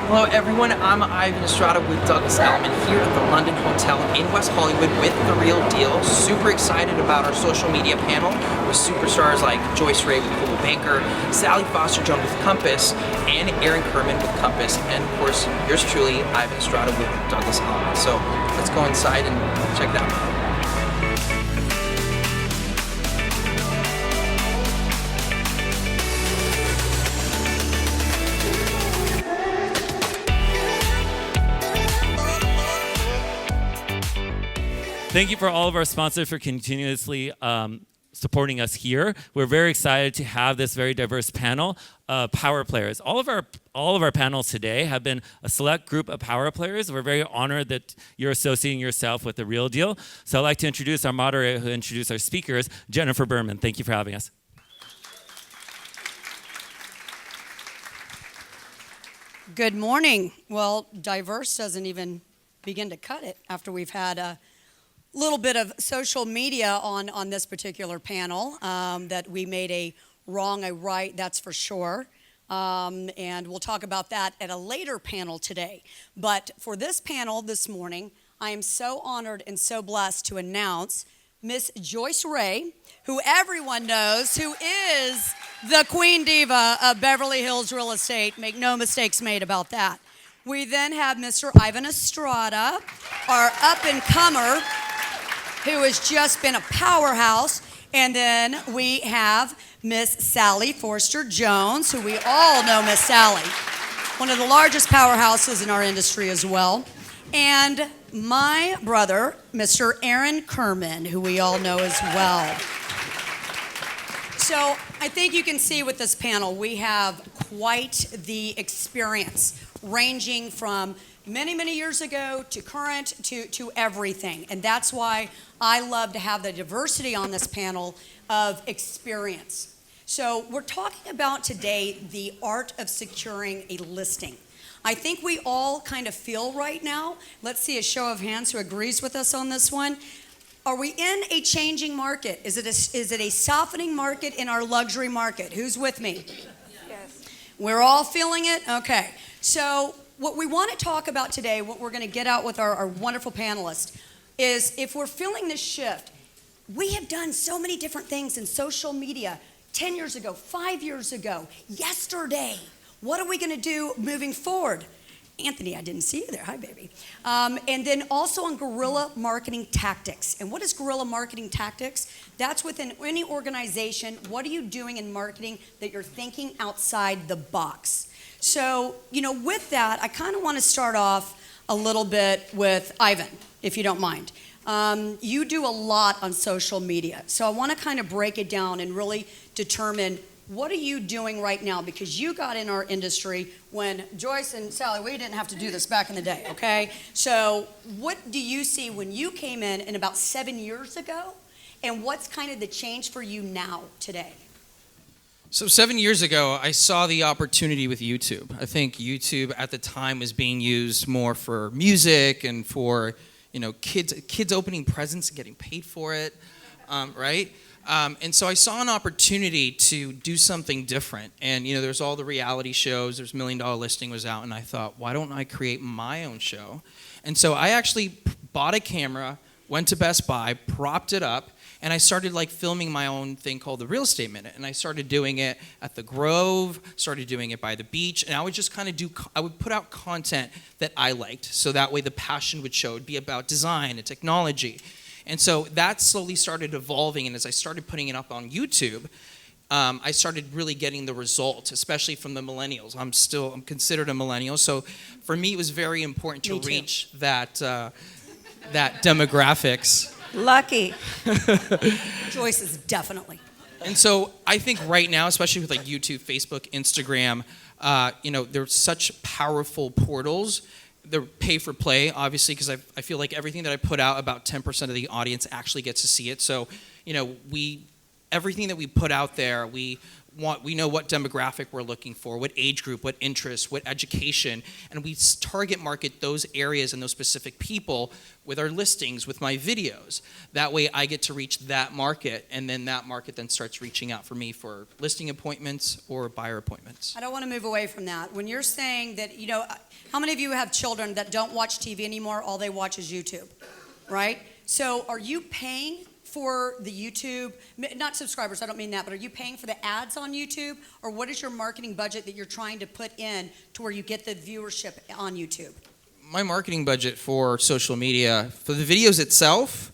Hello everyone, I'm Ivan Estrada with Douglas Elliman here at the London Hotel in West Hollywood with The Real Deal. Super excited about our social media panel with superstars like Joyce Ray with Cool Banker, Sally Foster-Jones with Compass, and Aaron Kerman with Compass, and of course, yours truly, Ivan Estrada with Douglas Elliman. So let's go inside and check that out. Thank you for all of our sponsors for continuously supporting us here. We're very excited to have this very diverse panel of power players. All of our panels today have been a select group of power players. We're very honored that you're associating yourself with The Real Deal. So I'd like to introduce our moderator who introduced our speakers, Jennifer Berman. Thank you for having us. Good morning. Well, diverse doesn't even begin to cut it after we've had a little bit of social media on this particular panel, that we made a wrong a right, that's for sure. And we'll talk about that at a later panel today. But for this panel this morning, I am so honored and so blessed to announce Miss Joyce Ray, who everyone knows, who is the Queen Diva of Beverly Hills real estate. Make no mistakes made about that. We then have Mr. Ivan Estrada, our up-and-comer, who has just been a powerhouse. And then we have Miss Sally Forster-Jones, who we all know Miss Sally, one of the largest powerhouses in our industry as well. And my brother, Mr. Aaron Kerman, who we all know as well. So I think you can see with this panel, we have quite the experience, ranging from many, many years ago to current to everything. And that's why I love to have the diversity on this panel of experience. So we're talking about today the art of securing a listing. I think we all kind of feel right now, let's see a show of hands who agrees with us on this one. Are we in a changing market? Is it a softening market in our luxury market? Who's with me? Yes. We're all feeling it? Okay. So what we want to talk about today, what we're going to get out with our wonderful panelists, is if we're feeling this shift, we have done so many different things in social media 10 years ago, 5 years ago, yesterday. What are we going to do moving forward? Anthony, I didn't see you there. Hi, baby. And then also on guerrilla marketing tactics. And what is guerrilla marketing tactics? That's within any organization. What are you doing in marketing that you're thinking outside the box? So, with that, I kind of want to start off a little bit with Ivan, if you don't mind. You do a lot on social media. So I want to kind of break it down and really determine what are you doing right now? Because you got in our industry when Joyce and Sally, we didn't have to do this back in the day, okay? So what do you see when you came in about 7 years ago? And what's kind of the change for you now, today? So 7 years ago, I saw the opportunity with YouTube. I think YouTube at the time was being used more for music and for, kids opening presents and getting paid for it, right? And so I saw an opportunity to do something different. And, there's all the reality shows, there's $1 Million Listing was out, and I thought, why don't I create my own show? And so I actually bought a camera, went to Best Buy, propped it up, and I started filming my own thing called the Real Estate Minute. And I started doing it at the Grove, started doing it by the beach, and I would just kind of I would put out content that I liked, so that way the passion would show. It'd be about design and technology. And so that slowly started evolving, and as I started putting it up on YouTube, I started really getting the results, especially from the millennials. I'm considered a millennial, so for me it was very important to reach that demographics. Lucky. Joyce is definitely. And so I think right now, especially with YouTube, Facebook, Instagram, there's such powerful portals. They're pay for play, obviously, because I feel like everything that I put out, about 10% of the audience actually gets to see it. So, everything that we put out there, we we know what demographic we're looking for, what age group, what interest, what education, and we target market those areas and those specific people with our listings, with my videos. That way I get to reach that market, and then that market then starts reaching out for me for listing appointments or buyer appointments. I don't want to move away from that. When you're saying that, how many of you have children that don't watch TV anymore? All they watch is YouTube, right? So are you paying for the YouTube, not subscribers, I don't mean that, but are you paying for the ads on YouTube? Or what is your marketing budget that you're trying to put in to where you get the viewership on YouTube? My marketing budget for social media, for the videos itself,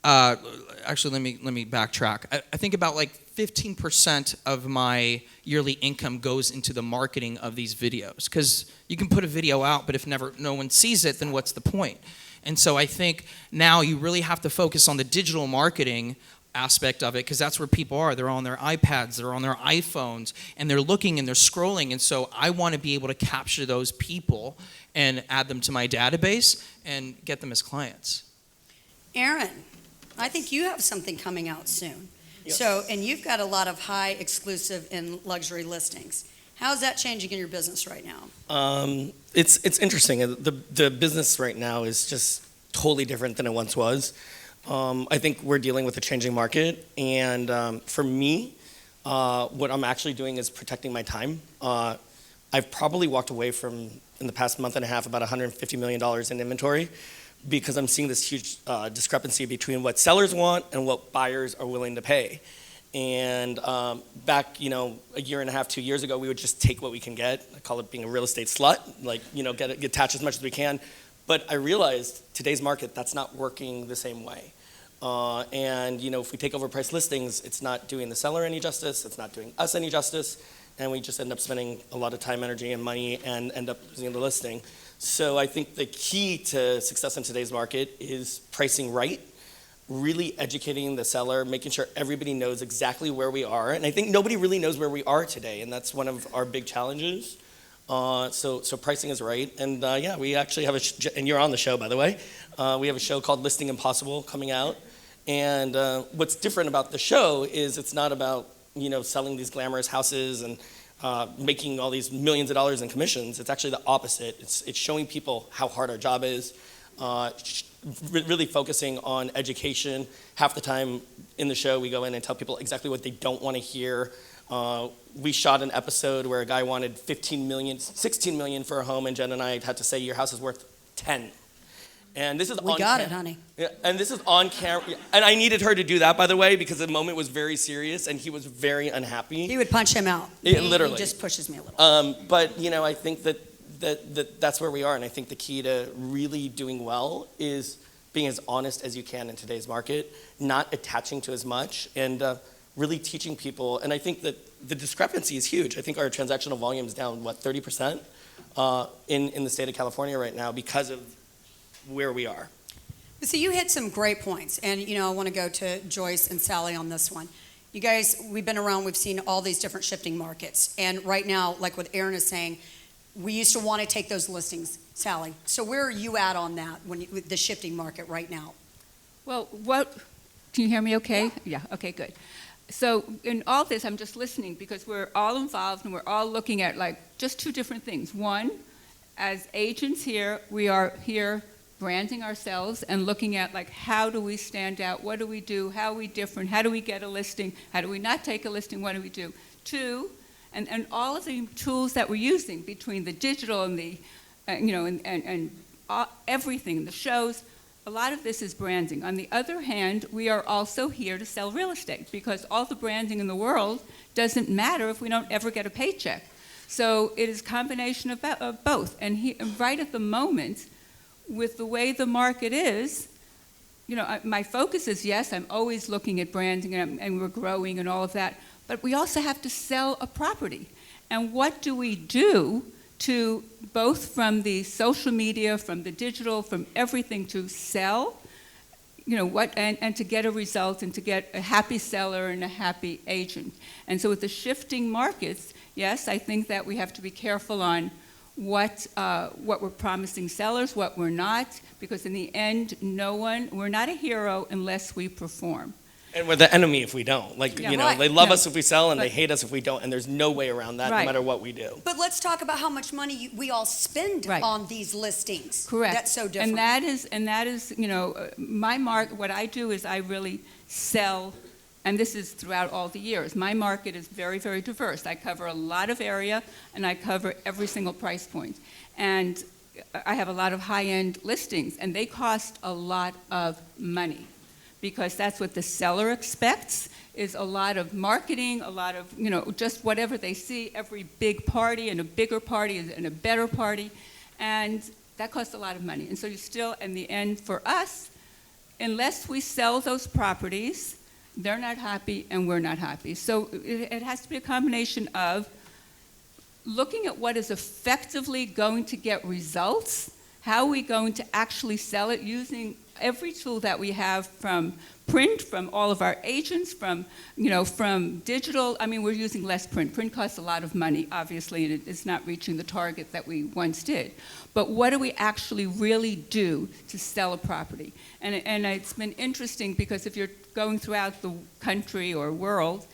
actually let me backtrack. I think about like 15% of my yearly income goes into the marketing of these videos, because you can put a video out, but if no one sees it, then what's the point? And so I think now you really have to focus on the digital marketing aspect of it, because that's where people are. They're on their iPads, they're on their iPhones, and they're looking and they're scrolling. And so I want to be able to capture those people and add them to my database and get them as clients. Aaron, I think you have something coming out soon. Yes. So, and you've got a lot of high exclusive and luxury listings. How's that changing in your business right now? It's interesting. The business right now is just totally different than it once was. I think we're dealing with a changing market, and for me, what I'm actually doing is protecting my time. I've probably walked away from, in the past month and a half, about $150 million in inventory, because I'm seeing this huge discrepancy between what sellers want and what buyers are willing to pay. And back, a year and a half, 2 years ago, we would just take what we can get. I call it being a real estate slut, get attached as much as we can. But I realized today's market, that's not working the same way. And if we take overpriced listings, it's not doing the seller any justice, it's not doing us any justice, and we just end up spending a lot of time, energy, and money and end up losing the listing. So I think the key to success in today's market is pricing right, really educating the seller, making sure everybody knows exactly where we are. And I think nobody really knows where we are today, and that's one of our big challenges. So pricing is right. And we actually have and you're on the show, by the way. We have a show called Listing Impossible coming out. And what's different about the show is it's not about, selling these glamorous houses and making all these millions of dollars in commissions. It's actually the opposite. It's showing people how hard our job is, really focusing on education. Half the time in the show, we go in and tell people exactly what they don't want to hear. We shot an episode where a guy wanted 16 million for a home, and Jen and I had to say, your house is worth 10. And this is We got it, honey. Yeah, and this is on camera. And I needed her to do that, by the way, because the moment was very serious, and he was very unhappy. He would punch him out. Yeah, literally. He just pushes me a little. But I think that's where we are, and I think the key to really doing well is being as honest as you can in today's market, not attaching to as much, and really teaching people. And I think that the discrepancy is huge. I think our transactional volume is down, 30% in the state of California right now because of where we are. So you hit some great points, and I want to go to Joyce and Sally on this one. You guys, we've been around, we've seen all these different shifting markets, and right now, like what Aaron is saying, we used to want to take those listings. Sally, so where are you at on that with the shifting market right now? Well, can you hear me okay? Yeah, okay, good. So in all this, I'm just listening because we're all involved and we're all looking at just two different things. One, as agents here, we are here branding ourselves and looking at how do we stand out, what do we do, how are we different, how do we get a listing, how do we not take a listing, what do we do? Two, and all of the tools that we're using between the digital and the, everything, the shows, a lot of this is branding. On the other hand, we are also here to sell real estate because all the branding in the world doesn't matter if we don't ever get a paycheck. So it is a combination of both. And right at the moment, with the way the market is, my focus is, yes, I'm always looking at branding and we're growing and all of that, but we also have to sell a property. And what do we do to, both from the social media, from the digital, from everything, to sell, and to get a result and to get a happy seller and a happy agent. And so with the shifting markets, yes, I think that we have to be careful on what we're promising sellers, what we're not, because in the end, we're not a hero unless we perform. And we're the enemy if we don't. Like, Yeah. you know, Right. they love No. us if we sell and they But- hate us if we don't. And there's no way around that, no Right. matter what we do. But let's talk about how much money we all spend Right. on these listings. Correct. That's so different. And that is, you know, what I do is I really sell, and this is throughout all the years. My market is very, very diverse. I cover a lot of area, and I cover every single price point. And I have a lot of high-end listings, and they cost a lot of money, because that's what the seller expects, is a lot of marketing, a lot of, you know, just whatever they see, every big party and a bigger party and a better party, and that costs a lot of money. And so you still, in the end, for us, unless we sell those properties, they're not happy and we're not happy. So it has to be a combination of looking at what is effectively going to get results, how are we going to actually sell it, using every tool that we have, from print, from all of our agents, from, you know, from digital. I mean, we're using less print. Print costs a lot of money, obviously, and it's not reaching the target that we once did. But what do we actually really do to sell a property? And it's been interesting, because if you're going throughout the country or world,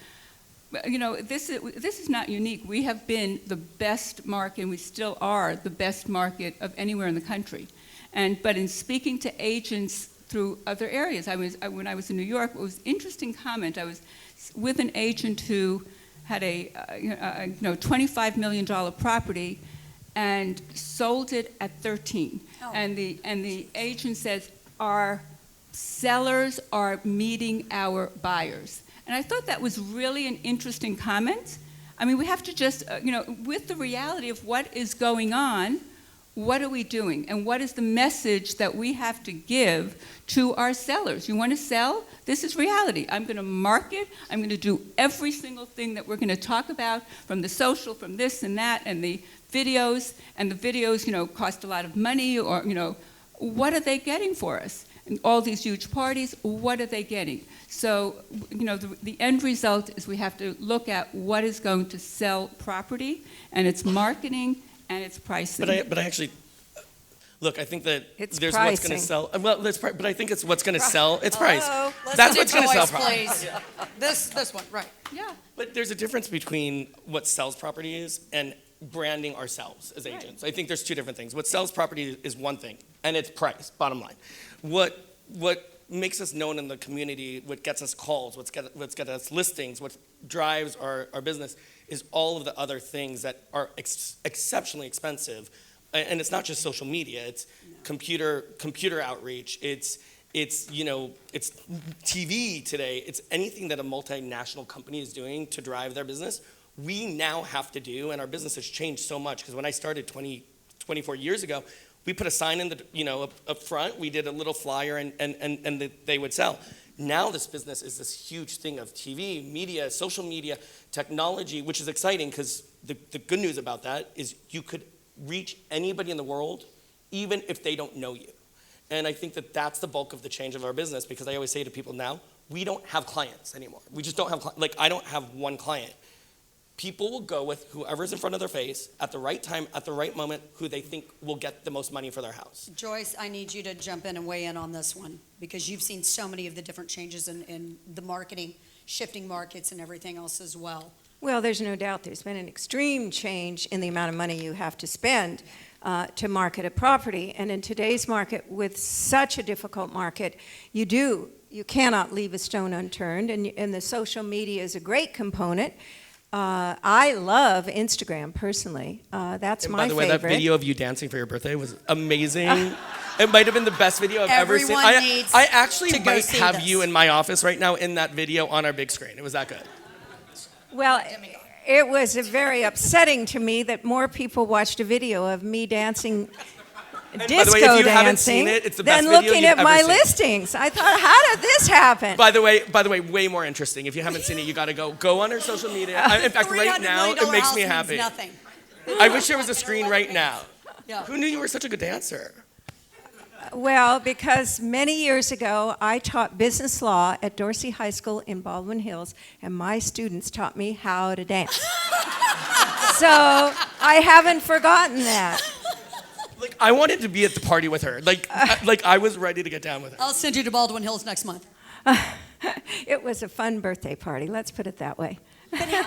you know, this is not unique. We have been the best market, and we still are the best market of anywhere in the country. But in speaking to agents through other areas, when I was in New York, it was an interesting comment. I was with an agent who had a $25 million property and sold it at 13. Oh. And the agent says, our sellers are meeting our buyers. And I thought that was really an interesting comment. I mean, we have to just, with the reality of what is going on, what are we doing? And what is the message that we have to give to our sellers? You want to sell? This is reality. I'm going to market. I'm going to do every single thing that we're going to talk about, from the social, from this and that, and the videos. And the videos, cost a lot of money, or, what are they getting for us? And all these huge parties, what are they getting? So, the end result is we have to look at what is going to sell property, and it's marketing, and it's pricing. But I actually, look, I think that It's there's pricing. what's going to sell. Well, but I think it's what's going to sell. It's price. Hello? Listen That's to what's going to sell Joyce, property. please. This one, right. Yeah. But there's a difference between what sells property is and branding ourselves as agents. I think there's two different things. What sells property is one thing, and it's price, bottom line. What makes us known in the community, what gets us calls, what gets us listings, what drives our business, is all of the other things that are exceptionally expensive. And it's not just social media, it's computer outreach, it's TV today, it's anything that a multinational company is doing to drive their business. We now have to do, and our business has changed so much, because when I started 24 years ago, we put a sign in the, up front, we did a little flyer, and they would sell. Now this business is this huge thing of TV, media, social media, technology, which is exciting, because the good news about that is you could reach anybody in the world, even if they don't know you. And I think that that's the bulk of the change of our business, because I always say to people now, we don't have clients anymore. We just don't have, I don't have one client. People will go with whoever's in front of their face at the right time, at the right moment, who they think will get the most money for their house. Joyce, I need you to jump in and weigh in on this one, because you've seen so many of the different changes in the marketing, shifting markets and everything else as well. Well, there's no doubt there's been an extreme change in the amount of money you have to spend to market a property. And in today's market, with such a difficult market, you cannot leave a stone unturned. And the social media is a great component. I love Instagram personally. That's And my by the way, favorite. that video of you dancing for your birthday was amazing. It might have been the best video I've ever seen. Everyone needs I actually to go might see have this. you in my office right now in that video on our big screen. It was that good. Well, it was very upsetting to me that more people watched a video of me dancing, by disco the way, if you haven't dancing, seen it, it's the best than video looking you've at my ever seen. listings. I thought, how did this happen? By the way, way more interesting. If you haven't seen it, you got to go on our social media. In fact, right $300 now, million it makes house me means happy. Nothing. I wish there was a screen right now. Yeah. Who knew you were such a good dancer? Well, because many years ago, I taught business law at Dorsey High School in Baldwin Hills, and my students taught me how to dance. So I haven't forgotten that. Like, I wanted to be at the party with her. Like I was ready to get down with her. I'll send you to Baldwin Hills next month. It was a fun birthday party, let's put it that way.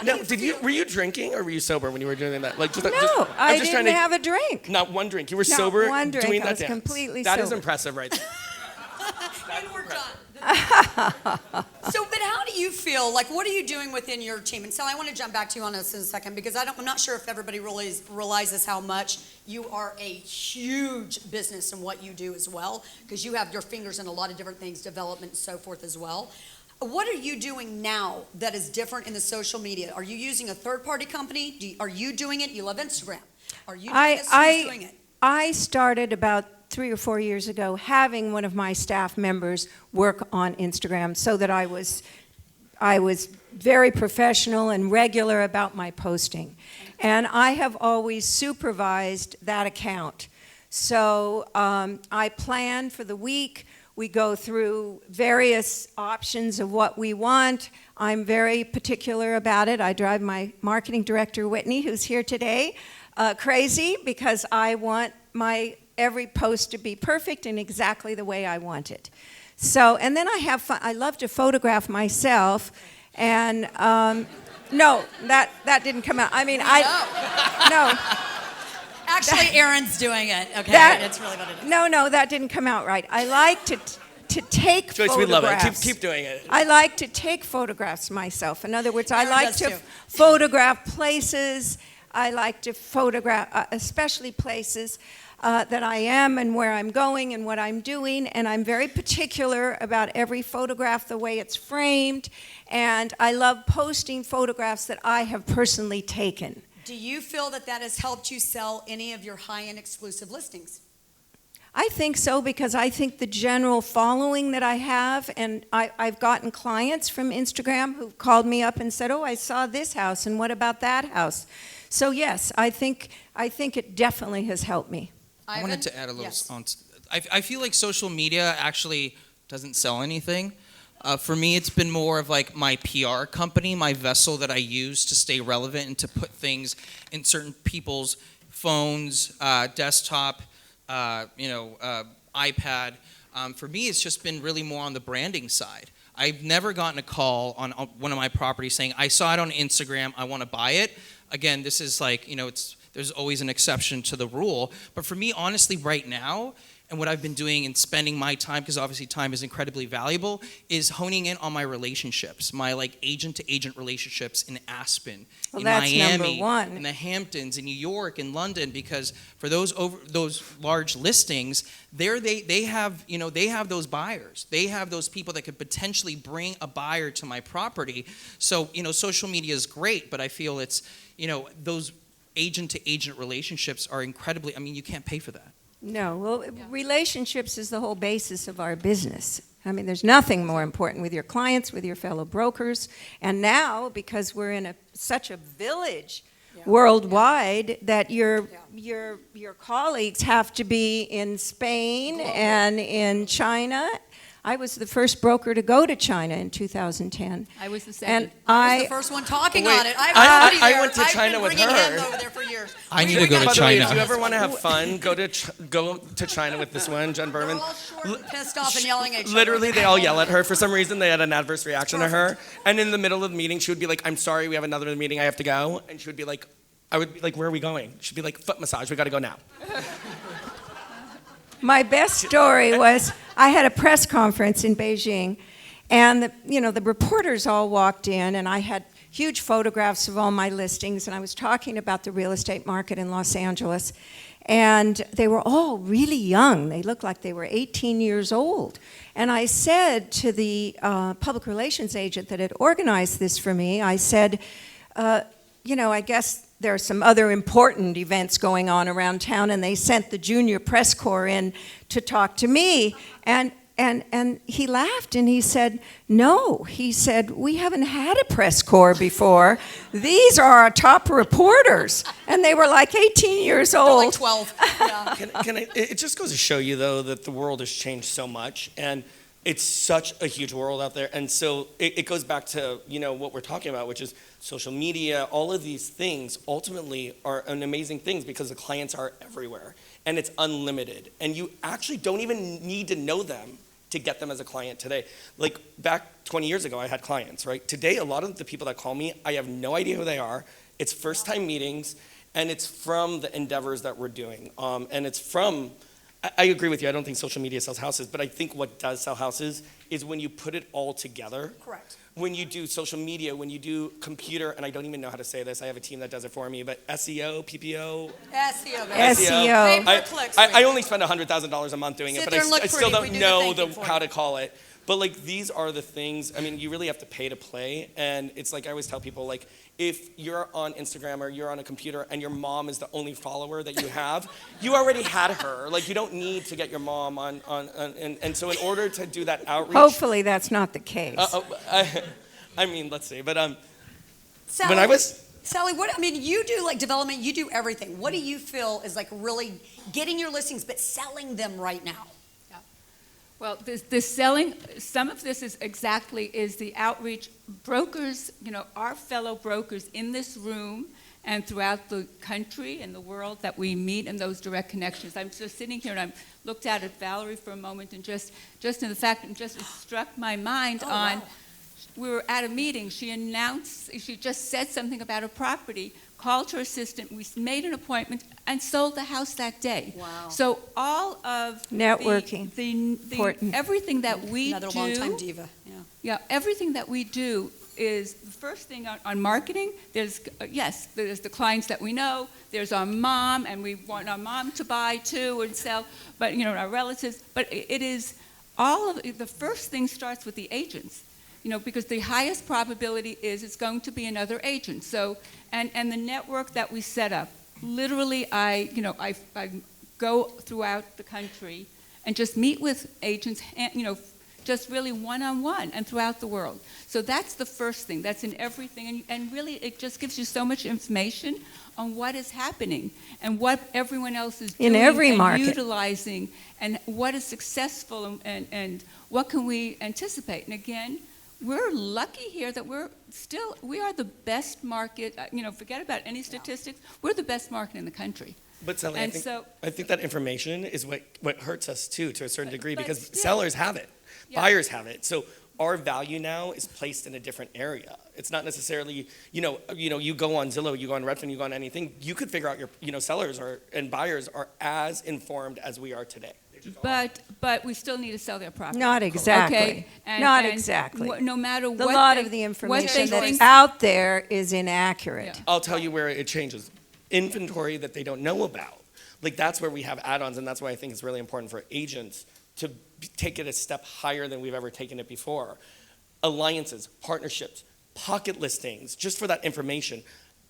No, were you drinking or were you sober when you were doing that? Like, No, I didn't have a drink. Not one drink. You were Not sober one drink. doing I that was dance. completely That is sober. impressive, right there. And we're done. So, but how do you feel? Like, what are you doing within your team? And Sally, I want to jump back to you on this in a second because I'm not sure if everybody really realizes how much you are a huge business in what you do as well, because you have your fingers in a lot of different things, development and so forth as well. What are you doing now that is different in the social media? Are you using a third-party company? Are you doing it? You love Instagram. Are you doing this? Who's doing it? I started about 3 or 4 years ago having one of my staff members work on Instagram so that I was very professional and regular about my posting. And I have always supervised that account. So I plan for the week. We go through various options of what we want. I'm very particular about it. I drive my marketing director, Whitney, who's here today, crazy because I want my every post to be perfect and exactly the way I want it. So, and then I have fun. I love to photograph myself, and no, that didn't come out. I mean, no. Actually, Erin's doing it. Okay, that's really what it is. No, that didn't come out right. I like to take Joyce, photographs. we love it. Keep doing it. I like to take photographs myself. In other words, I Erin like does to too. photograph places. I like to photograph, especially places that I am and where I'm going and what I'm doing, and I'm very particular about every photograph, the way it's framed, and I love posting photographs that I have personally taken. Do you feel that has helped you sell any of your high-end exclusive listings? I think so, because I think the general following that I have, and I've gotten clients from Instagram who've called me up and said, oh, I saw this house, and what about that house? So yes, I think it definitely has helped me. I wanted to add a little. Yes. I feel like social media actually doesn't sell anything. For me, it's been more of like my PR company, my vessel that I use to stay relevant and to put things in certain people's phones, desktop, iPad. For me, it's just been really more on the branding side. I've never gotten a call on one of my properties saying, I saw it on Instagram, I want to buy it. Again, this is like, there's always an exception to the rule. But for me, honestly, right now, and what I've been doing and spending my time, because obviously time is incredibly valuable, is honing in on my relationships, my like agent-to-agent relationships in Aspen, Well, in that's Miami, number one. in the Hamptons, in New York, in London, because for those large listings, they have those buyers, they have those people that could potentially bring a buyer to my property. So social media is great, but I feel it's those agent-to-agent relationships are incredibly. I mean, you can't pay for that. No, well, relationships is the whole basis of our business. I mean, there's nothing more important with your clients, with your fellow brokers, and now, because we're in such a village worldwide, that your colleagues have to be in Spain and in China. I was the first broker to go to China in 2010. I was the second. And I was the first one talking Wait, on it. I went to China with I've been her. bringing him over there for years. I need to go to By the way, China. if you ever want to have fun, go to China with this one, Jen They're Berman. all short and pissed off and yelling at each other. Literally, they all yell at her. For some reason, they had an adverse reaction to her. And in the middle of the meeting, she would be like, I'm sorry, we have another meeting, I have to go. And she would be like, I would be like, where are we going? She'd be like, foot massage, we got to go now. My best story was I had a press conference in Beijing, and the reporters all walked in, and I had huge photographs of all my listings, and I was talking about the real estate market in Los Angeles, and they were all really young. They looked like they were 18 years old. And I said to the public relations agent that had organized this for me, I said, I guess there are some other important events going on around town, and they sent the junior press corps in to talk to me. And he laughed and he said, no, he said, we haven't had a press corps before. These are our top reporters. And they were like 18 years They're old. like 12. Yeah. It just goes to show you, though, that the world has changed so much. And it's such a huge world out there. And so it goes back to, what we're talking about, which is social media. All of these things ultimately are an amazing things because the clients are everywhere and it's unlimited. And you actually don't even need to know them to get them as a client today. Like back 20 years ago, I had clients, right? Today, a lot of the people that call me, I have no idea who they are. It's first time meetings, and it's from the endeavors that we're doing. And it's from, I agree with you, I don't think social media sells houses, but I think what does sell houses is when you put it all together. Correct. When you do social media, when you do computer, and I don't even know how to say this, I have a team that does it for me, but SEO, PPO? SEO. SEO. Pay-per-clicks, I right? only spend $100,000 a month doing it, Sit but there and look I still pretty. We don't do the know thinking for how you. to call it. But like these are the things, I mean, you really have to pay to play. And it's like I always tell people, like, if you're on Instagram or you're on a computer and your mom is the only follower that you have, you already had her. Like, you don't need to get your mom on and so in order to do that outreach. Hopefully, that's not the case. I mean, let's see. But Sally, when I was. Sally, what, I mean, you do like development, you do everything. What do you feel is like really getting your listings, but selling them right now? Well, this selling, some of this is the outreach. Brokers, our fellow brokers in this room and throughout the country and the world that we meet in those direct connections. I'm just sitting here and I looked out at Valerie for a moment and just in the fact, it struck my mind on, wow. We were at a meeting, she just said something about a property, called her assistant, we made an appointment, and sold the house that day. Wow. So all of Networking. Important. everything that we Another do, longtime diva. yeah, everything that we do is the first thing on marketing. There's there's the clients that we know. There's our mom, and we want our mom to buy too and sell. But our relatives. But it is all of the first thing starts with the agents. Because the highest probability is it's going to be another agent. So, and the network that we set up, literally, I go throughout the country and just meet with agents, just really one-on-one and throughout the world. So that's the first thing. That's in everything, and really, it just gives you so much information on what is happening and what everyone else is doing In every and market. utilizing, and what is successful, and what can we anticipate. And again, we're lucky here that we are the best market, forget about any statistics, we're the best market in the country. But Sally, And I think that information is what hurts us too, to a certain degree, but because still- sellers have it, Yeah. buyers have it. So our value now is placed in a different area. It's not necessarily, you go on Zillow, you go on Redfin, you go on anything, you could figure out your sellers and buyers are as informed as we are today. But we still need to sell their property. Not exactly. Okay? Not exactly. No matter A what lot they- of the what information they that's think- out there is inaccurate. Yeah. I'll tell you where it changes. Inventory that they don't know about. Like that's where we have add-ons, and that's why I think it's really important for agents to take it a step higher than we've ever taken it before. Alliances, partnerships, pocket listings, just for that information.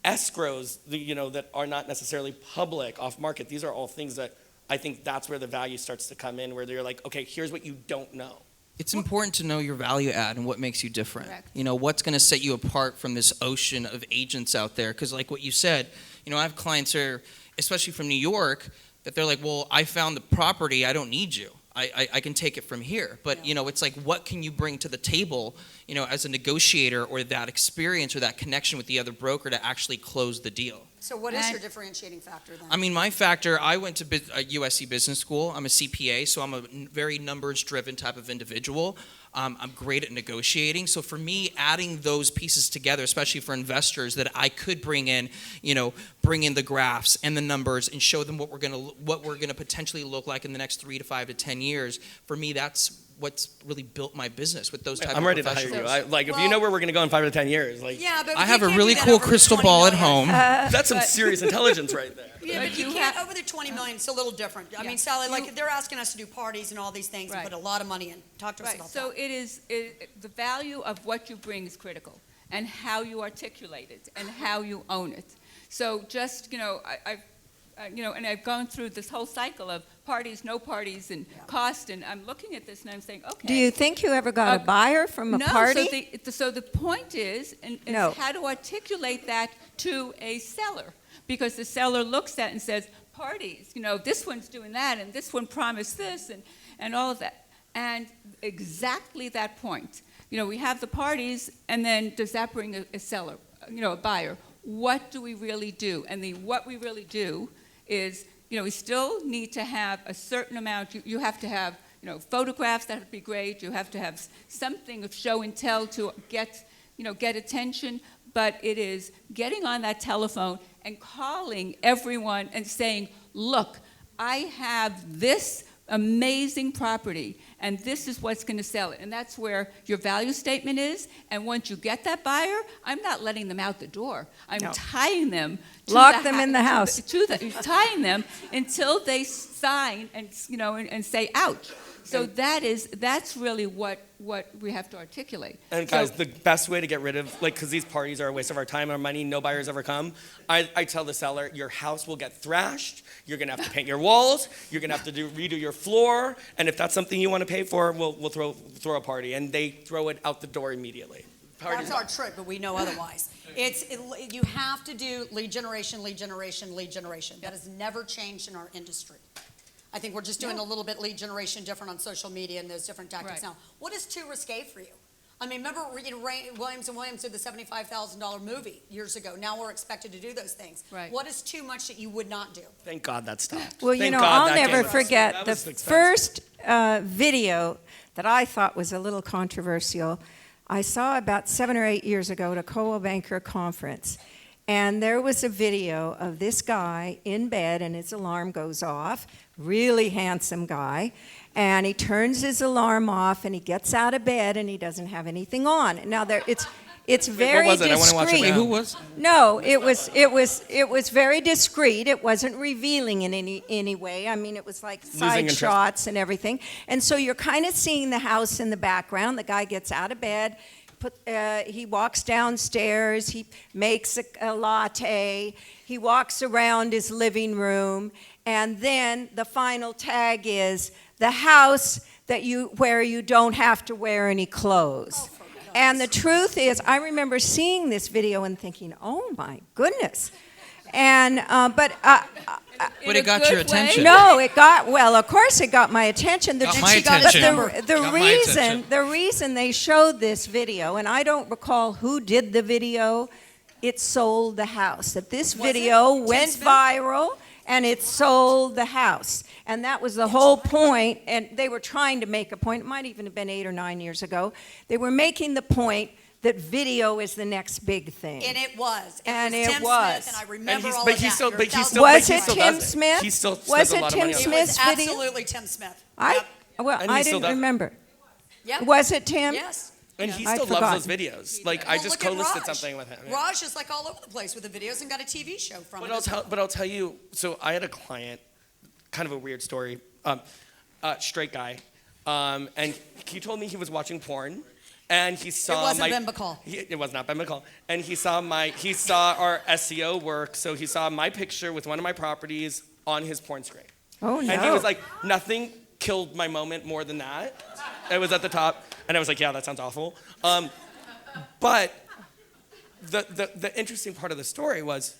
Escrows, that are not necessarily public, off market. These are all things that I think that's where the value starts to come in, where they're like, okay, here's what you don't know. It's important to know your value add and what makes you different. Correct. What's going to set you apart from this ocean of agents out there. Because like what you said, I have clients here, especially from New York, that they're like, well, I found the property, I don't need you. I can take it from here. But, it's like, what can you bring to the table, as a negotiator, or that experience or that connection with the other broker to actually close the deal? So what is your differentiating factor then? I mean, my factor, I went to USC Business School. I'm a CPA, so I'm a very numbers-driven type of individual. I'm great at negotiating. So for me, adding those pieces together, especially for investors, that I could bring in the graphs and the numbers and show them what we're gonna potentially look like in the next 3 to 5 to 10 years. For me, that's what's really built my business with those type I'm of ready to hire professionals. you. If you know where we're going to go in 5 to 10 years, But I have you a can't really do that cool over the crystal 20 ball at million. home. that's some serious intelligence right there. Yeah, but you can't over the 20 million. It's a little different. I Yeah. mean, Sally, they're asking us to do parties and all these things and Right. put a lot of money in. Talk to us Right. about So that. the value of what you bring is critical, and how you articulate it, and how you own it. So just and I've gone through this whole cycle of parties, no parties, and cost, and I'm looking at this and I'm saying, okay. Do you think you ever got a buyer from a no, party? So the point is No. how to articulate that to a seller, because the seller looks at it and says, parties, this one's doing that, and this one promised this, and all of that. And exactly that point. We have the parties, and then does that bring a seller, a buyer? What do we really do? And what we really do is, we still need to have a certain amount. You have to have, photographs that would be great. You have to have something of show and tell to get attention. But it is getting on that telephone and calling everyone and saying, look, I have this amazing property, and this is what's going to sell it. And that's where your value statement is. And once you get that buyer, I'm not letting them out the door. I'm tying them. Lock them in the house. Tying them until they sign and say, ouch. So that's really what we have to articulate. And guys, the best way to get rid of, because these parties are a waste of our time, our money, no buyers ever come, I tell the seller, your house will get thrashed, you're gonna have to paint your walls, you're gonna have to redo your floor, and if that's something you wanna pay for, we'll throw a party. And they throw it out the door immediately. That's our trick, but we know otherwise. You have to do lead generation, lead generation, lead generation. That has never changed in our industry. I think we're just doing a little bit lead generation different on social media and those different tactics now. What is too risque for you? I mean, remember Williams & Williams did the $75,000 movie years ago. Now we're expected to do those things. Right. What is too much that you would not do? Thank God that stopped. Well, I'll never forget the first video that I thought was a little controversial. I saw about 7 or 8 years ago at a Coldwell Banker conference. And there was a video of this guy in bed and his alarm goes off, really handsome guy, and he turns his alarm off and he gets out of bed and he doesn't have anything on. Now it's very what was it? discreet. I want to watch it now. Who was? No, it was very discreet. It wasn't revealing in any way. I mean, it was like side shots and everything. And so you're kind of seeing the house in the background. The guy gets out of bed. He walks downstairs, he makes a latte, he walks around his living room, and then the final tag is the house where you don't have to wear any clothes. And the truth is, I remember seeing this video and thinking, oh my goodness. And but it got your attention. No, of course it got my attention. Got my attention. But the reason they showed this video, and I don't recall who did the video, it sold the house. That this video went viral and it sold the house. And that was the whole point, and they were trying to make a point. It might even have been 8 or 9 years ago. They were making the point that video is the next big thing. And it was. And it Tim was. Smith, and I remember all but of he that. still, but he still, Was but he it still Tim does Smith? He still Was spends a it lot of Tim money on it. Smith's It was video? absolutely Tim Smith. I he still didn't does. remember. Yep. Was it Tim? Yes. And he I'd still loves forgotten. those videos. Like, I Well, just look at co-listed Raj. something with him. Raj is like all over the place with the videos and got a TV show from it. But I'll tell you, so I had a client, kind of a weird story, straight guy, and he told me he was watching porn, and he saw It wasn't Ben Bacall. It was not Ben Bacall. And he saw our SEO work, so he saw my picture with one of my properties on his porn screen. Oh, no. And he was like, nothing killed my moment more than that. It was at the top, and I was like, yeah, that sounds awful. But the interesting part of the story was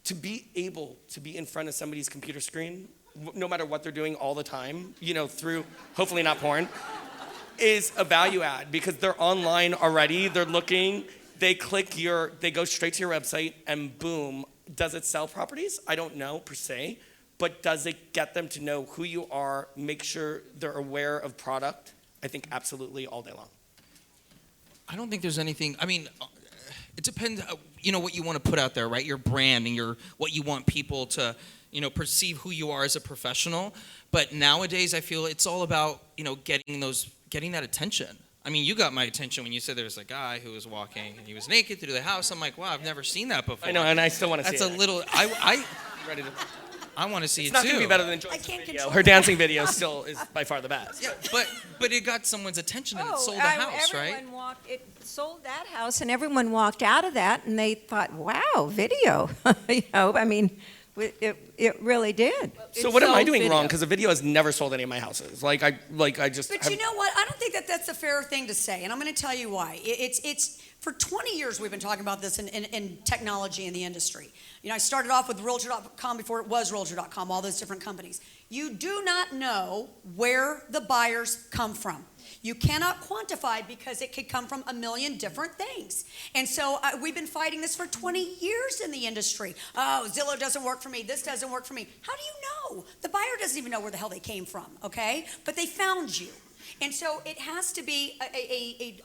to be able to be in front of somebody's computer screen, no matter what they're doing all the time, through, hopefully not porn, is a value add because they're online already, they're looking, they go straight to your website and boom. Does it sell properties? I don't know per se, but does it get them to know who you are, make sure they're aware of product? I think absolutely all day long. I don't think there's anything, it depends, what you want to put out there, right? Your brand and what you want people to, perceive who you are as a professional. But nowadays, I feel it's all about, getting that attention. I mean, you got my attention when you said there was a guy who was walking and he was naked through the house. I'm like, wow, I've never seen that before. I know, and I still want to see it. That's a little, Ready to... I want to see It's it not too. going to be better than Joyce's can't video. control Her dancing video still is by far the best. Yeah, but it got someone's attention and it sold the house, right? It sold that house, and everyone walked out of that, and they thought, wow, video. It really did. So what am I sold doing video. wrong? Because the video has never sold any of my houses. I just. But you know what? I don't think that's a fair thing to say, and I'm going to tell you why. For 20 years, we've been talking about this in technology in the industry. You know, I started off with Realtor.com before it was Realtor.com, all those different companies. You do not know where the buyers come from. You cannot quantify because it could come from a million different things. And so we've been fighting this for 20 years in the industry. Oh, Zillow doesn't work for me. This doesn't work for me. How do you know? The buyer doesn't even know where the hell they came from, okay? But they found you. And so it has to be a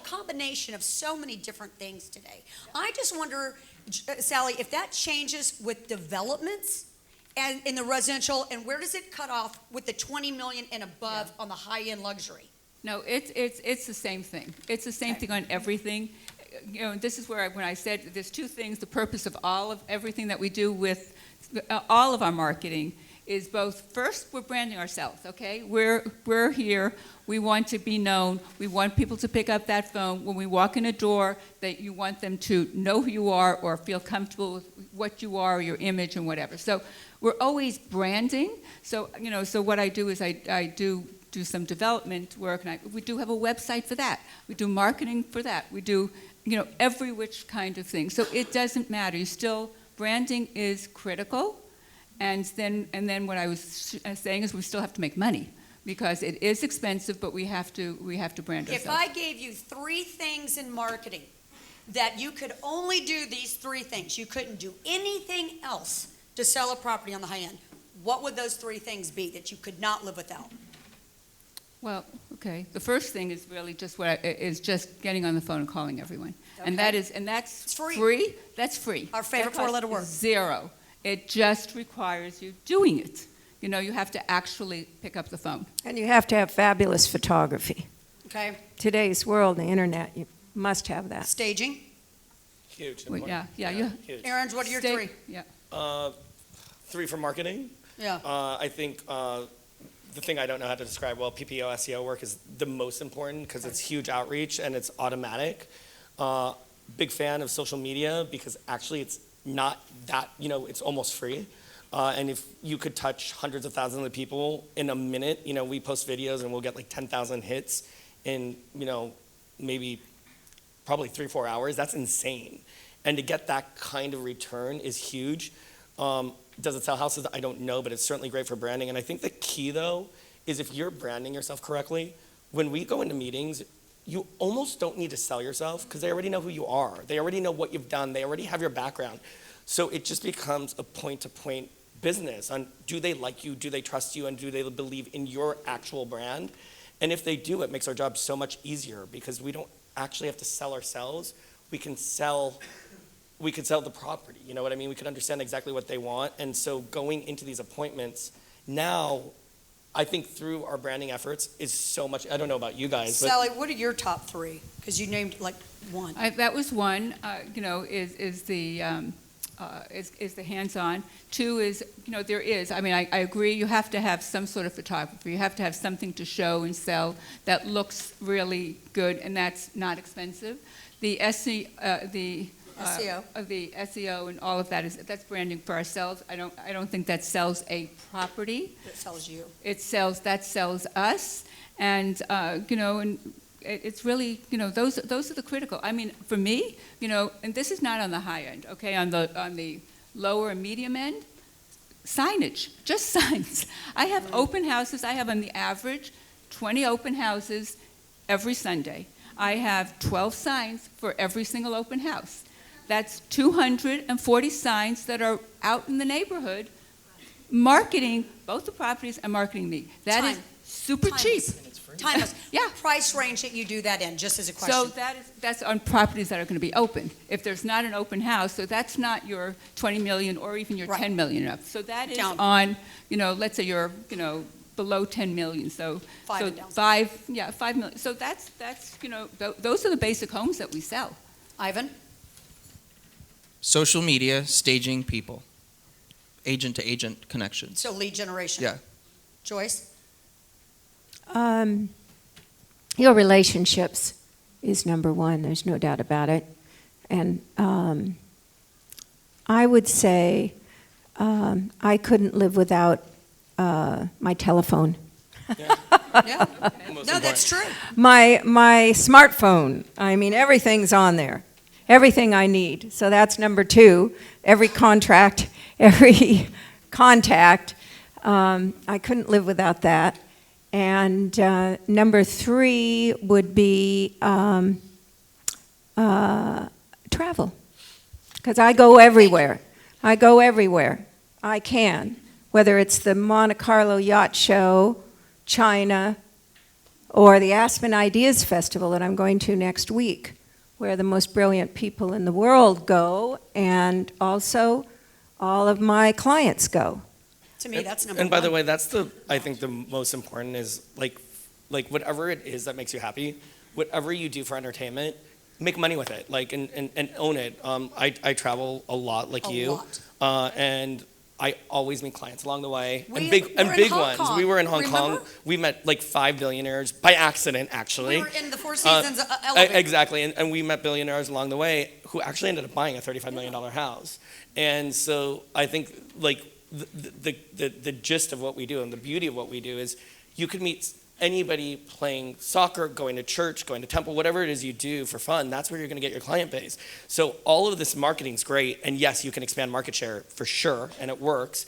combination of so many different things today. I just wonder, Sally, if that changes with developments and in the residential, and where does it cut off with the 20 million and above on the high-end luxury? No, it's the same thing. It's the same thing on everything. You know, this is where when I said there's two things. The purpose of everything that we do with all of our marketing is both, first, we're branding ourselves, okay? We're here. We want to be known. We want people to pick up that phone. When we walk in a door, that you want them to know who you are or feel comfortable with what you are, your image and whatever. So we're always branding. So, you know, so what I do is I do some development work, and we do have a website for that. We do marketing for that. We do, you know, every which kind of thing. So it doesn't matter. Branding is critical. And then what I was saying is we still have to make money because it is expensive, but we have to brand ourselves. If I gave you 3 things in marketing that you could only do these 3 things, you couldn't do anything else to sell a property on the high end, what would those 3 things be that you could not live without? Well, okay. The first thing is really just just getting on the phone and calling everyone, Okay. and that's It's free. That's free. Our favorite That costs 4-letter word. 0. It just requires you doing it. You know, you have to actually pick up the phone. And you have to have fabulous photography. Okay. Today's world, the internet, you must have that. Staging. Huge. Well, important. yeah. Huge. Aaron's, what are your 3? Yeah. 3 for marketing. Yeah. I think the thing I don't know how to describe well, PPO, SEO work is the most important because it's huge outreach and it's automatic. Big fan of social media because actually it's not that, you know, it's almost free. And if you could touch hundreds of thousands of people in a minute, you know, we post videos and we'll get like 10,000 hits in, you know, maybe probably 3-4 hours. That's insane. And to get that kind of return is huge. Does it sell houses? I don't know, but it's certainly great for branding. And I think the key, though, is if you're branding yourself correctly, when we go into meetings, you almost don't need to sell yourself because they already know who you are. They already know what you've done. They already have your background. So it just becomes a point-to-point business on do they like you, do they trust you, and do they believe in your actual brand? And if they do, it makes our job so much easier because we don't actually have to sell ourselves. We can sell the property, you know what I mean? We can understand exactly what they want. And so going into these appointments now, I think through our branding efforts is so much. I don't know about you guys, but Sally, what are your top 3? Because you named like 1. That was one. You know, is the hands-on. 2 is, you know, there is. I mean, I agree. You have to have some sort of photography. You have to have something to show and sell that looks really good, and that's not expensive. The SEO. The SEO and all of that's branding for ourselves. I don't think that sells a property. That sells you. That sells us, and you know, and it's really, you know, those are the critical. I mean, for me, you know, and this is not on the high end, okay, on the lower and medium end, signage, just signs. I have open houses. I have on the average 20 open houses every Sunday. I have 12 signs for every single open house. That's 240 signs that are out in the neighborhood marketing both the properties and marketing me. That is super cheap. Timeless. Yeah. Price range that you do that in, just as a question. So that's on properties that are going to be open. If there's not an open house, so that's not your 20 million or even your 10 million up. So that is on, you know, let's say you're, you know, below 10 million. So 5 and down. 5 million. So that's you know, those are the basic homes that we sell. Ivan? Social media, staging people, agent-to-agent connections. So lead generation. Yeah. Joyce? Your relationships is number 1. There's no doubt about it. And I would say I couldn't live without my telephone. Yeah. Yeah. Most No, that's true. My smartphone, I mean, everything's on there. Everything I need. So that's number 2. Every contract, every contact. I couldn't live without that. And number 3 would be travel. Because I go everywhere. I go everywhere. I can. Whether it's the Monte Carlo Yacht Show, China, or the Aspen Ideas Festival that I'm going to next week, where the most brilliant people in the world go, and also all of my clients go. To me, that's number one. And by the way, that's I think the most important is like whatever it is that makes you happy, whatever you do for entertainment, make money with it, like and own it. I travel a lot, like you, and I always meet clients along the way, and big ones. Kong. We were in Hong Kong. Remember? We met like 5 billionaires by accident, actually. We were in the Four Seasons elevator. Exactly, and we met billionaires along the way who actually ended up buying a $35 million house. And so I think like the gist of what we do and the beauty of what we do is you could meet anybody playing soccer, going to church, going to temple, whatever it is you do for fun, that's where you're going to get your client base. So all of this marketing's great, and yes, you can expand market share for sure, and it works,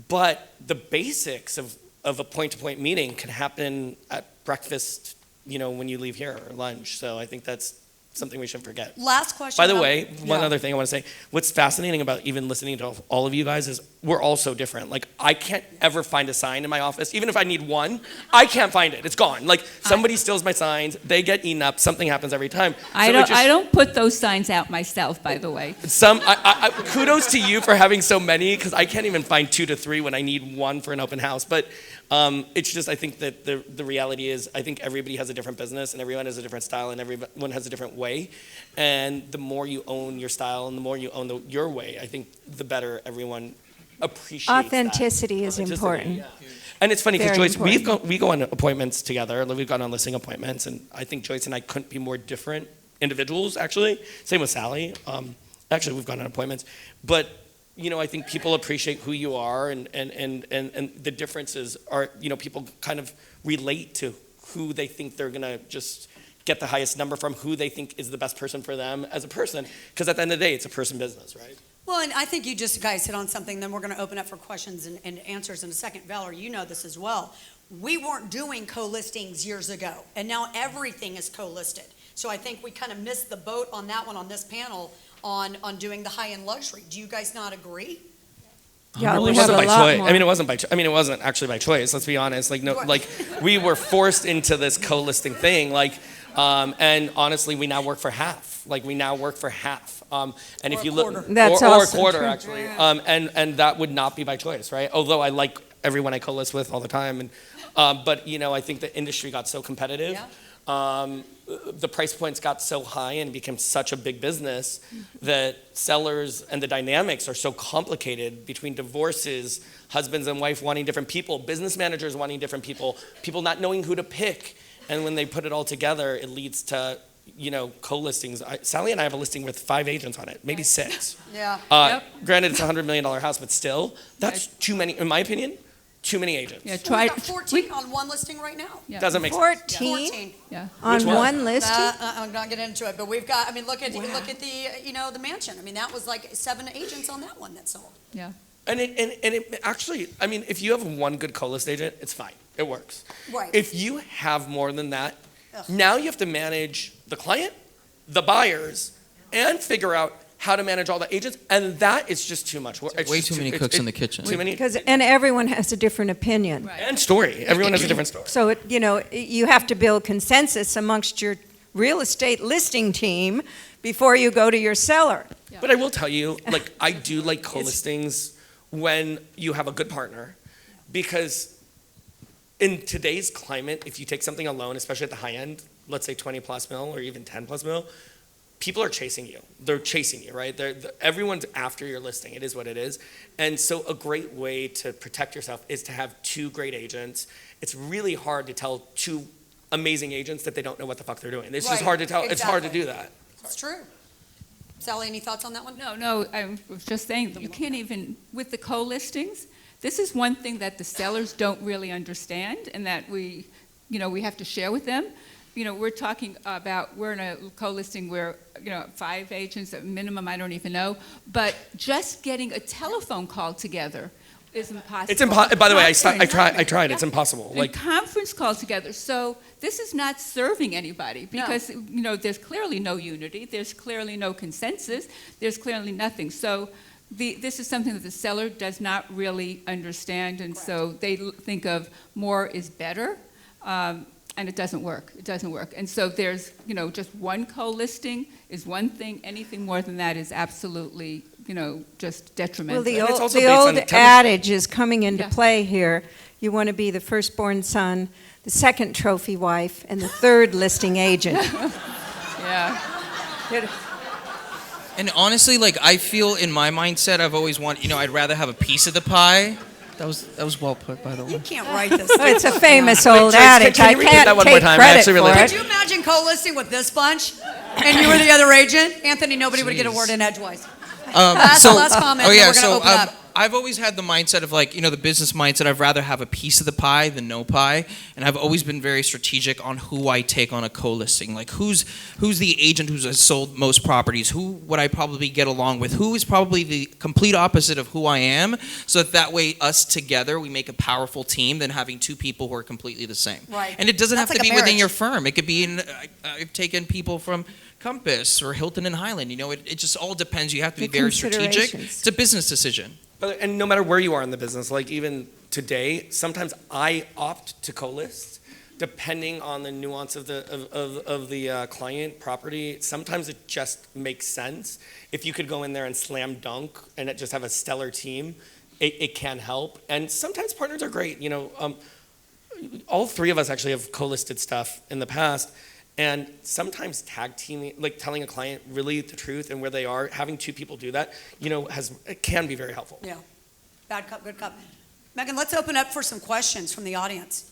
but the basics of a point-to-point meeting can happen at breakfast, when you leave here, or lunch. So I think that's something we shouldn't forget. Last question. By the way, one other thing I want to say, what's fascinating about even listening to all of you guys is we're all so different. Like, I can't ever find a sign in my office. Even if I need one, I can't find it. It's gone. Like, somebody steals my signs, they get eaten up, something happens every time. I don't put those signs out myself, by the way. Kudos to you for having so many, because I can't even find 2 to 3 when I need one for an open house. But it's just, I think that the reality is, I think everybody has a different business, and everyone has a different style, and everyone has a different way. And the more you own your style, and the more you own your way, I think the better everyone appreciates Authenticity is Authenticity, important. yeah. And it's funny because Very Joyce, we go on appointments together. We've gone on listing appointments, and I think Joyce and I couldn't be more different individuals. Actually, same with Sally. Actually, we've gone on appointments, but I think people appreciate who you are, and the differences are, people kind of relate to who they think they're gonna just get the highest number from, who they think is the best person for them as a person, because at the end of the day, it's a person business, right? Well, and I think you just guys hit on something, then we're going to open up for questions and answers in a second. Valerie, you know this as well. We weren't doing co-listings years ago, and now everything is co-listed. So I think we kind of missed the boat on that one on this panel on doing the high-end luxury. Do you guys not agree? Yeah, It wasn't by choice. It wasn't actually by choice. Let's be honest. We were forced into this co-listing thing. And honestly, we now work for half. And if you look, That's or also a quarter true. actually. And that would not be by choice, right? Although I like everyone I co-list with all the time. But I think the industry got so competitive. Yeah. The price points got so high and became such a big business that sellers and the dynamics are so complicated between divorces, husbands and wife wanting different people, business managers wanting different people not knowing who to pick. And when they put it all together, it leads to, co-listings. Sally and I have a listing with 5 agents on it, maybe 6. Yeah. Granted, it's a $100 million house, but still, that's too many, in my opinion, too many agents. Yeah, Well, we got 14 on one listing right now. Yeah. Doesn't make sense. 14 Yeah. on Which one? one listing? I'm not getting into it, but we've got. Look at the mansion. That was like 7 agents on that one that sold. Yeah. And it actually, if you have one good co-list agent, it's fine. It works. Right. If you have more than that, Ugh. now you have to manage the client, the buyers, and figure out how to manage all the agents, and that is just too much work. It's Way just too many cooks in the kitchen. Too many. And everyone has a different opinion. Right. And story. Everyone has a different story. So, you have to build consensus amongst your real estate listing team before you go to your seller. Yeah. But I will tell you, I do like co-listings when you have a good partner, because in today's climate, if you take something alone, especially at the high end, let's say 20 plus mil or even 10 plus mil, people are chasing you. They're chasing you, right? Everyone's after your listing. It is what it is. And so a great way to protect yourself is to have 2 great agents. It's really hard to tell 2 amazing agents that they don't know what the fuck they're doing. It's just Right, hard to tell. It's hard to exactly. do that. It's true. Sally, any thoughts on that one? No, I was just saying, you can't even, with the co-listings, this is one thing that the sellers don't really understand, and that we we have to share with them. We're talking about, we're in a co-listing where, 5 agents at minimum, I don't even know, but just getting a telephone call together is impossible. It's impossible. By the way, I tried. Yeah. It's impossible. A conference call together. So this is not serving anybody because, there's clearly no unity. There's clearly no consensus. There's clearly nothing. So this is something that the seller does not really understand. And so they think of more is better. And it doesn't work. It doesn't work. And so there's, just one co-listing is one thing. Anything more than that is absolutely, just detrimental. Well, the old adage is coming into play here. You want to be the firstborn son, the second trophy wife, and the third listing agent. Yeah. And honestly, I feel in my mindset, I've always wanted, I'd rather have a piece of the pie. That was well put, by the way. You can't write this. It's a famous old adage. I can't take credit for it. Could you imagine co-listing with this bunch, and you were the other agent? Anthony, nobody would get a word in edgewise. That's the last comment. We're going to open up. I've always had the mindset of the business mindset. I'd rather have a piece of the pie than no pie, and I've always been very strategic on who I take on a co-listing. Who's the agent who has sold most properties? Who would I probably get along with? Who is probably the complete opposite of who I am? So that way, us together, we make a powerful team than having 2 people who are completely the same. Right. And it doesn't That's have to like be a within marriage. your firm. It could be I've taken people from Compass or Hilton and Highland. It just all depends. You have to be very strategic. It's a business decision. And no matter where you are in the business, even today, sometimes I opt to co-list, depending on the nuance of the client property. Sometimes it just makes sense. If you could go in there and slam dunk and just have a stellar team, it can help. And sometimes partners are great. All 3 of us actually have co-listed stuff in the past. And sometimes tag teaming, telling a client really the truth and where they are, having 2 people do that, it can be very helpful. Yeah. Bad cup, good cup. Megan, let's open up for some questions from the audience.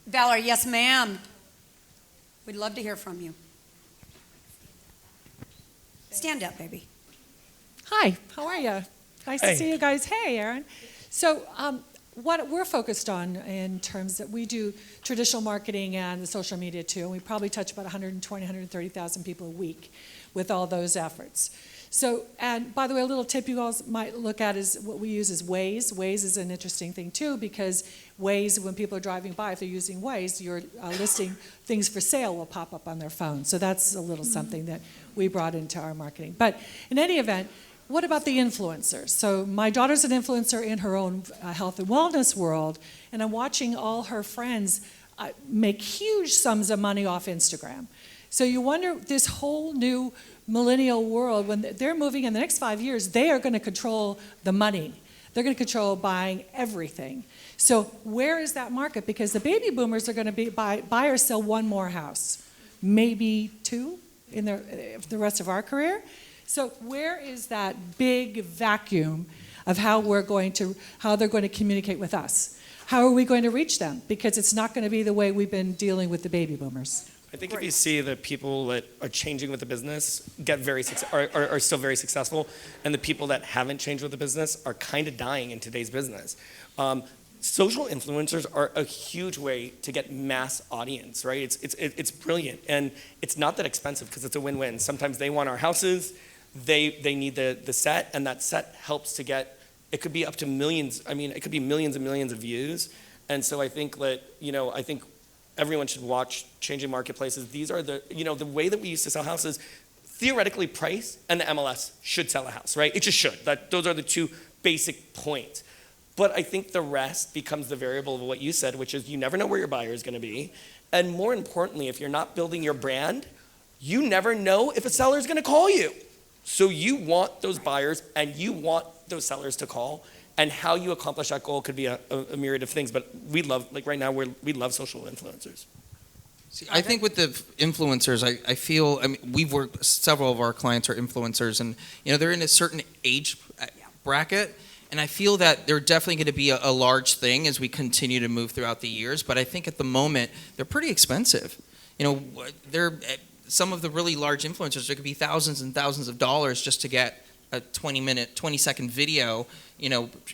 Valerie, yes, ma'am. We'd love to hear from you. Stand up, baby. Hi, how are you? Nice to see you guys. Hey, Aaron. So, what we're focused on in terms that we do traditional marketing and the social media too, and we probably touch about 120, 130,000 people a week with all those efforts. So, and by the way, a little tip you guys might look at is what we use is Waze. Waze is an interesting thing too, because Waze, when people are driving by, if they're using Waze, your listing things for sale will pop up on their phone. So that's a little something that we brought into our marketing. But in any event, what about the influencers? So my daughter's an influencer in her own health and wellness world, and I'm watching all her friends make huge sums of money off Instagram. So you wonder, this whole new millennial world, when they're moving in the next 5 years, they are going to control the money. They're going to control buying everything. So where is that market? Because the baby boomers are going to buy or sell 1 more house, maybe 2 in the rest of our career. So where is that big vacuum of how they're going to communicate with us? How are we going to reach them? Because it's not going to be the way we've been dealing with the baby boomers. I think if you see the people that are changing with the business are still very successful, and the people that haven't changed with the business are kind of dying in today's business. Social influencers are a huge way to get mass audience, right? It's brilliant, and it's not that expensive because it's a win-win. Sometimes they want our houses. They need the set, and that set helps to get, it could be up to millions, it could be millions and millions of views. And so I think that, I think everyone should watch Changing Marketplaces. These are the way that we used to sell houses, theoretically price and the MLS should sell a house, right? It just should. Those are the 2 basic points. But I think the rest becomes the variable of what you said, which is you never know where your buyer is going to be. And more importantly, if you're not building your brand, you never know if a seller is going to call you. So you want those buyers and you want those sellers to call, and how you accomplish that goal could be a myriad of things. But we love, right now, we love social influencers. See, I think with the influencers, I feel, we've worked, several of our clients are influencers, and they're in a certain age bracket, and I feel that they're definitely going to be a large thing as we continue to move throughout the years. But I think at the moment they're pretty expensive. They're some of the really large influencers. There could be thousands and thousands of dollars just to get a 20-second video,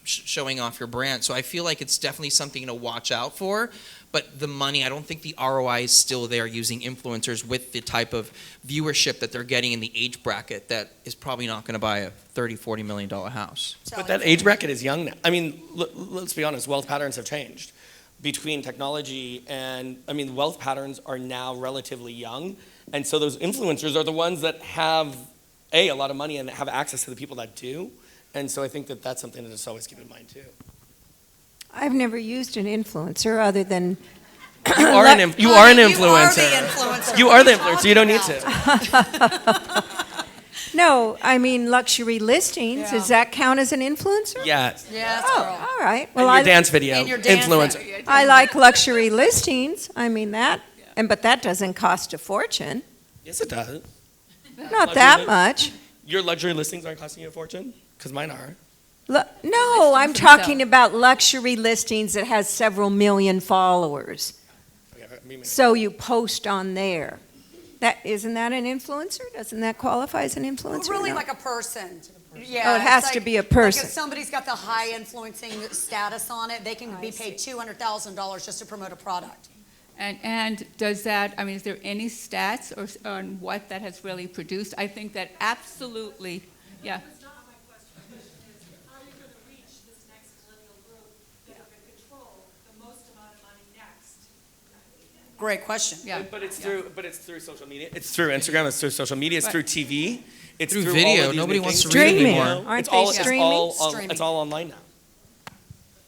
showing off your brand. So I feel like it's definitely something to watch out for. But the money, I don't think the ROI is still there using influencers with the type of viewership that they're getting in the age bracket that is probably not going to buy a $30-40 million house. But that age bracket is young now. I mean, let's be honest, wealth patterns have changed between technology and, wealth patterns are now relatively young. And so those influencers are the ones that have, a lot of money and have access to the people that do. And so I think that that's something to just always keep in mind too. I've never used an influencer other than You are an influencer. You are the influencer. You are the influencer. You don't need to. No, I mean luxury listings. Yeah. Does that count as an influencer? Yes. Yes, Oh, girl. all right. And your dance video. And your dance influencer. video. I like luxury listings. I mean that, but that doesn't cost a fortune. Yes, it does. Not that much. Your luxury listings aren't costing you a fortune? Because mine are. No, I'm for talking themselves. about luxury listings that has several million followers. Okay, So you post on there. Isn't that an influencer? Doesn't that qualify as an influencer? Really or not? like a person. Yeah, Oh, it has to be a person. Like if somebody's got the high influencing status on it, they can be paid $200,000 just to promote a product. And does that, is there any stats on what that has really produced? I think that absolutely, yeah. That's not my question. My question is, how are you going to reach this next millennial group that are going to control the most amount of money next? Great question. Yeah. But it's through social media. It's through Instagram. It's through social media. It's Right. through TV. It's Through all video. of these Nobody new wants things. to read Streaming. anymore. Aren't It's they all, streaming? Streaming. It's all online now.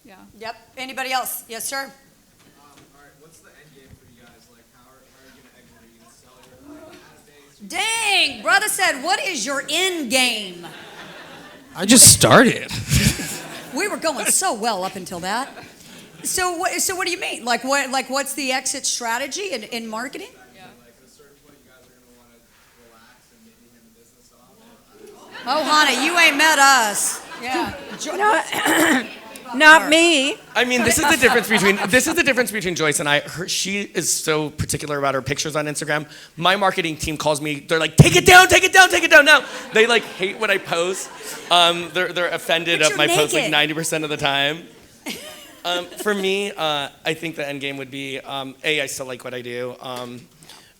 Yeah. Yep. Anybody else? Yes, sir. All right, what's the end game for you guys? Like, how are you going to exit? Are you going to sell your ad base? Dang, brother said, what is your end game? I just started. We were going so well up until that. So what do you mean? Like what's the exit strategy in marketing? Like, at a certain point, you guys are going to want to relax and maybe hand the business off? Oh, honey, you ain't met us. Yeah. Not me. This is the difference between Joyce and I. She is so particular about her pictures on Instagram. My marketing team calls me. They're like, take it down now. They like hate when I post. They're offended But at my you're post like naked. 90% of the time. For me, I think the end game would be I still like what I do,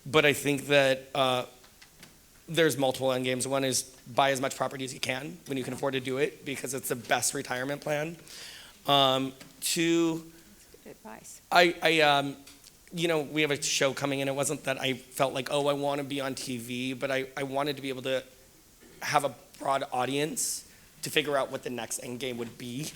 but I think that there's multiple end games. One is buy as much property as you can when you can afford to do it because it's the best retirement plan. Two, Good advice. we have a show coming in. It wasn't that I felt like, I want to be on TV, but I wanted to be able to have a broad audience to figure out what the next end game would be.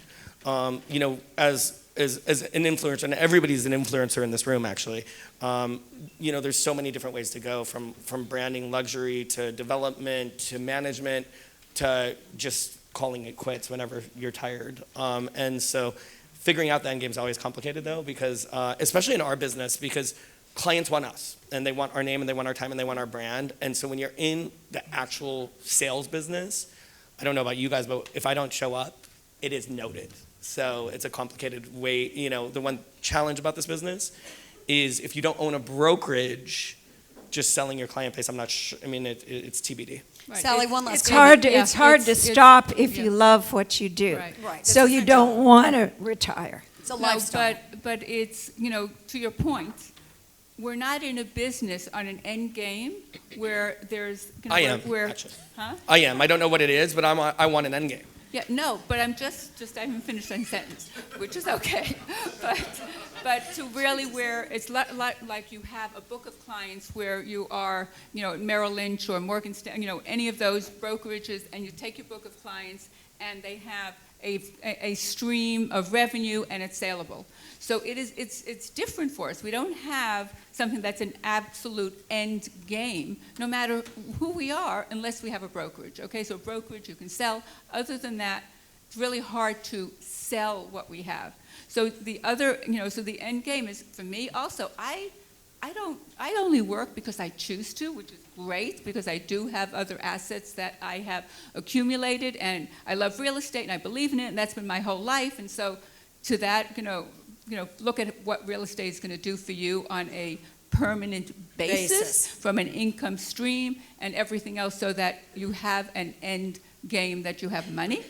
As an influencer, and everybody's an influencer in this room, actually. There's so many different ways to go from branding, luxury, to development, to management, to just calling it quits whenever you're tired. And so figuring out the end game is always complicated, though, because especially in our business, because clients want us, and they want our name, and they want our time, and they want our brand. And so when you're in the actual sales business, I don't know about you guys, but if I don't show up, it is noted. So it's a complicated way. The one challenge about this business is if you don't own a brokerage, just selling your client base, I'm not sure. It's TBD. Right. Sally, one last It's comment. hard. It's hard to stop if you love what you do. Right. Right. So you don't want to retire. It's a No, lifestyle. but it's, to your point, we're not in a business on an end game where there's, I am, where, actually. huh? I am. I don't know what it is, but I want an end game. Yeah, no, but I'm just I haven't finished my sentence, which is okay. But to really where it's like you have a book of clients where you are, Merrill Lynch or Morgan Stanley, any of those brokerages, and you take your book of clients and they have a stream of revenue and it's saleable. So it's different for us. We don't have something that's an absolute end game, no matter who we are, unless we have a brokerage. Okay, so brokerage you can sell. Other than that, it's really hard to sell what we have. So the other, so the end game is for me also. I only work because I choose to, which is great because I do have other assets that I have accumulated, and I love real estate and I believe in it, and that's been my whole life. And so to that, look at what real estate is going to do for you on a permanent basis from an income stream and everything else, so that you have an end game that you have money.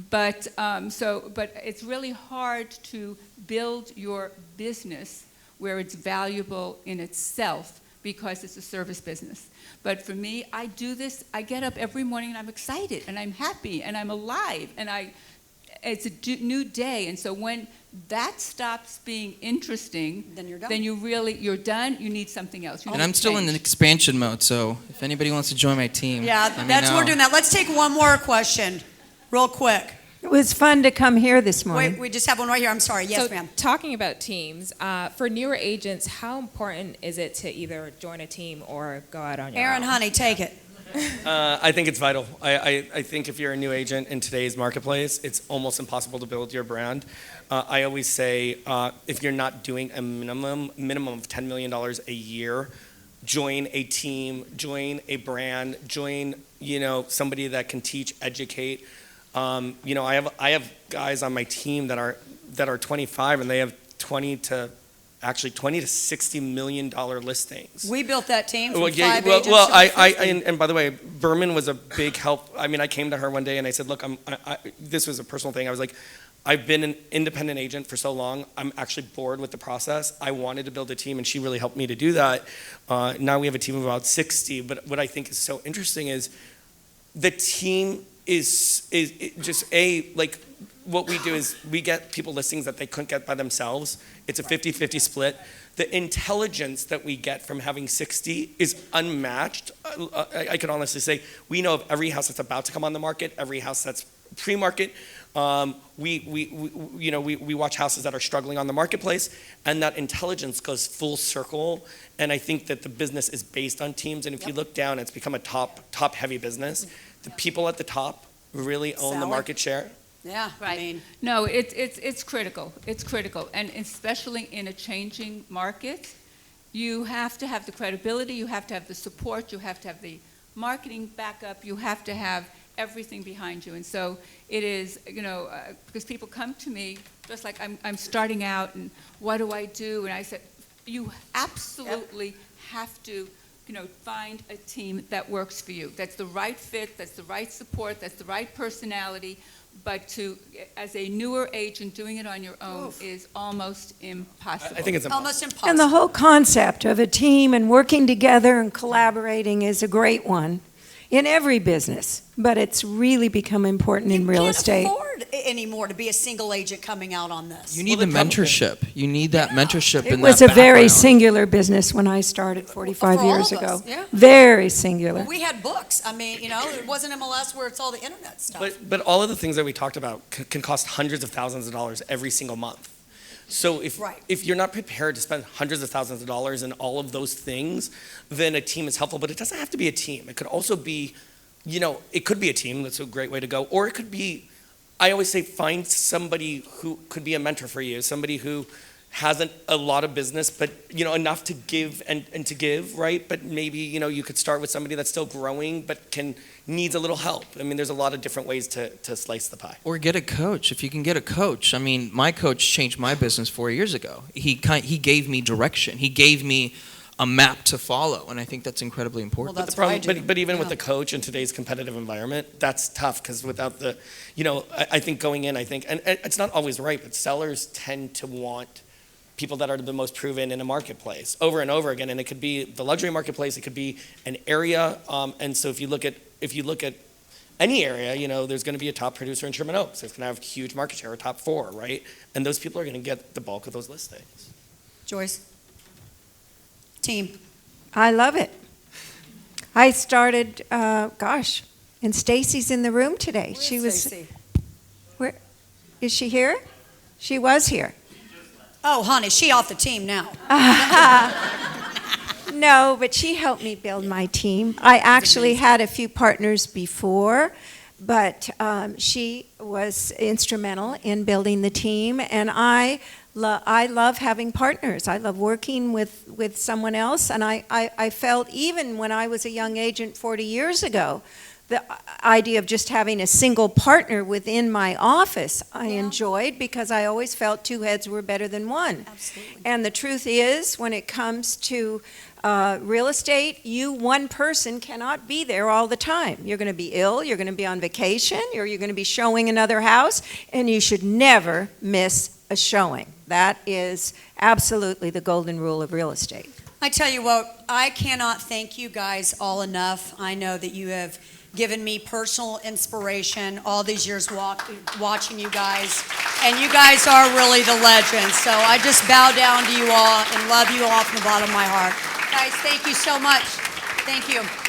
But but it's really hard to build your business where it's valuable in itself because it's a service business. But for me, I do this, I get up every morning and I'm excited and I'm happy and I'm alive and it's a new day. And so when that stops being interesting, Then you're done. then you're done, you need something else. You And need I'm to still in change. an expansion mode, so if anybody wants to join my team, Yeah, let me that's know. we're doing that. Let's take one more question, real quick. It was fun to come here this morning. Wait, we just have one right here. I'm sorry. Yes, So, ma'am. talking about teams, for newer agents, how important is it to either join a team or go out on your Aaron, own? honey, take it. I think it's vital. I think if you're a new agent in today's marketplace, it's almost impossible to build your brand. I always say if you're not doing a minimum of $10 million a year, join a team, join a brand, join somebody that can teach, educate. I have guys on my team that are 25 and they have 20 to $60 million listings. We built that team from Well, yeah, 5 well, agents well, to 50. and by the way, Berman was a big help. I mean, I came to her one day and I said, look, this was a personal thing. I was like, I've been an independent agent for so long. I'm actually bored with the process. I wanted to build a team, and she really helped me to do that. Now we have a team of about 60. But what I think is so interesting is the team is just like what we do is we get people listings that they couldn't get by themselves. It's a 50-50 split. The intelligence that we get from having 60 is unmatched. I can honestly say we know of every house that's about to come on the market, every house that's pre-market. We watch houses that are struggling on the marketplace, and that intelligence goes full circle. And I think that the business is based on teams. And if you look down, it's become a top heavy business. The people at the top really own the Sour. market share. Yeah, I Right. mean, No, it's critical. It's critical. And especially in a changing market, you have to have the credibility, you have to have the support, you have to have the marketing backup, you have to have everything behind you. And so it is, because people come to me just like I'm starting out and what do I do? And I said, you absolutely have to find a team that works for you. That's the right fit, that's the right support, that's the right personality. But as a newer agent, doing it on your own is almost impossible. I think it's almost impossible. And the whole concept of a team and working together and collaborating is a great one in every business, but it's really become important in real estate. You can't afford anymore to be a single agent coming out on this. You need Well, the the problem- mentorship. You need that mentorship It and was that a very background. singular business when I started 45 For all years of ago. us, yeah. Very singular. Well, we had books. I mean, it wasn't MLS where it's all the internet stuff. But all of the things that we talked about can cost hundreds of thousands of dollars every single month. So Right. if you're not prepared to spend hundreds of thousands of dollars in all of those things, then a team is helpful. But it doesn't have to be a team. It could also be, it could be a team. That's a great way to go. Or it could be, I always say, find somebody who could be a mentor for you, somebody who hasn't a lot of business, but enough to give and to give, right? But maybe you could start with somebody that's still growing, but needs a little help. I mean, there's a lot of different ways to slice the pie. Or get a coach. If you can get a coach. I mean, my coach changed my business 4 years ago. He gave me direction. He gave me a map to follow, and I think that's incredibly important. Well, that's The problem, what I do. but even with Yeah. the coach in today's competitive environment, that's tough because without the, I think going in, and it's not always right, but sellers tend to want people that are the most proven in a marketplace over and over again, and it could be the luxury marketplace, it could be an area, and so if you look at any area, there's going to be a top producer in Sherman Oaks. It's going to have huge market share, a top 4, right? And those people are going to get the bulk of those listings. Joyce? Team. I love it. I started, and Stacy's in the room today. She was, Stacy? where, is she here? She was here. Oh, honey, she off the team now. No, but she helped me build my team. I actually had a few partners before, but she was instrumental in building the team, and I love having partners. I love working with someone else, and I felt even when I was a young agent 40 years ago, the idea of just having a single partner within my office I enjoyed because I always felt 2 heads were better than one. Absolutely. And the truth is, when it comes to Real estate, one person cannot be there all the time. You're going to be ill, you're going to be on vacation, or you're going to be showing another house, and you should never miss a showing. That is absolutely the golden rule of real estate. I tell you what, I cannot thank you guys all enough. I know that you have given me personal inspiration all these years watching you guys, and you guys are really the legends. So I just bow down to you all and love you all from the bottom of my heart. Guys, thank you so much. Thank you.